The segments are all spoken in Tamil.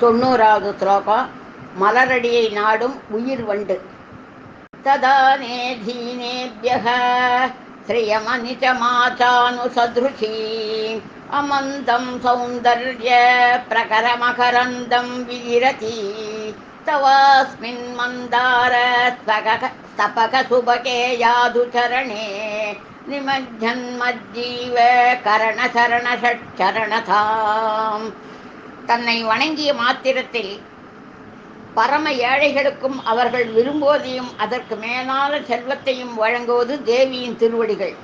90வது ஸ்லோகம். மலரடியை நாடும் உயிர் வண்டு. ததா நேதீனேபியஹ ஸ்ரீயமனிச்சமாச்சானுசத்ருஷீ அமந்தம் சௌந்தர்ய பிரகரமகரந்தம் விகிரதி தவாஸ்மின் மந்தார ஸ்தபக சுபகே யாது சரணே நிமஜ்ஜன்மஜ்ஜீவ கரணசரண ஷட்சரணதாம். தன்னை வணங்கிய மாத்திரத்தில் பரம ஏழைகளுக்கும் அவர்கள் விரும்புவதையும் அதற்கு மேலான செல்வத்தையும் வழங்குவது தேவியின் திருவடிகள்.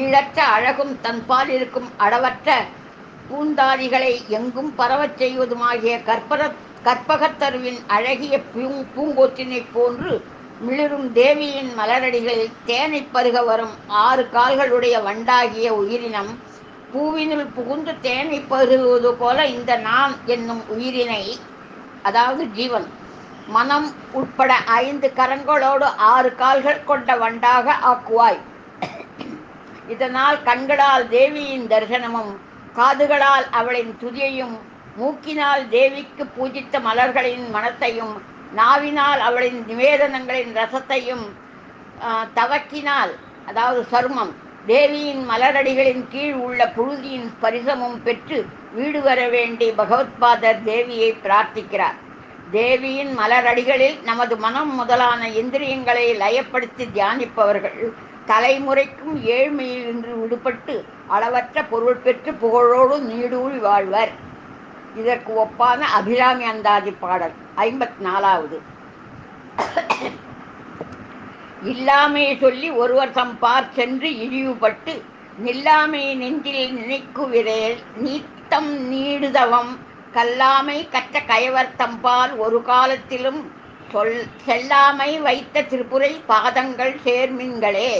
ஈழற்ற அழகும் தன்பால் இருக்கும் அளவற்ற பூந்தாதிகளை எங்கும் பரவச் செய்வதுமாகிய கற்பகத்தருவின் அழகிய பூங்கொத்தினைப் போன்று மிளிரும் தேவியின் மலரடிகளில் தேனை பருக வரும் 6 கால்களுடைய வண்டாகிய உயிரினம் பூவினுள் புகுந்து தேனை பருகுவது போல இந்த நான் என்னும் உயிரினை, அதாவது ஜீவன், மனம் உட்பட 5 கரங்களோடு 6 கால்கள் கொண்ட வண்டாக ஆக்குவாய். இதனால் கண்களால் தேவியின் தரிசனமும், காதுகளால் அவளின் துதியையும், மூக்கினால் தேவிக்கு பூஜித்த மலர்களின் மணத்தையும், நாவினால் அவளின் நிவேதனங்களின் ரசத்தையும், தவக்கினால், அதாவது சருமம், தேவியின் மலரடிகளின் கீழ் உள்ள புழுதியின் ஸ்பரிசமும் பெற்று வீடு வர வேண்டி பகவத்பாதர் தேவியை பிரார்த்திக்கிறார். தேவியின் மலரடிகளில் நமது மனம் முதலான இந்திரியங்களை லயப்படுத்தி தியானிப்பவர்கள் தலைமுறைக்கும் ஏழ்மையில் இன்று விடுபட்டு அளவற்ற பொருள் பெற்று புகழோடு நீடூழி வாழ்வர். இதற்கு ஒப்பான அபிராமி அந்தாதி பாடல் 54வது. இல்லாமையை சொல்லி ஒருவர் தம்பார் சென்று இழிவுபட்டு நில்லாமை நெஞ்சில் நினைக்குவிரேல் நீத்தம் நீடுதவம் கல்லாமை கற்ற கயவர் தம்பால் ஒரு காலத்திலும் செல்லாமை வைத்த திருப்புரை பாதங்கள் சேர்மின்களே.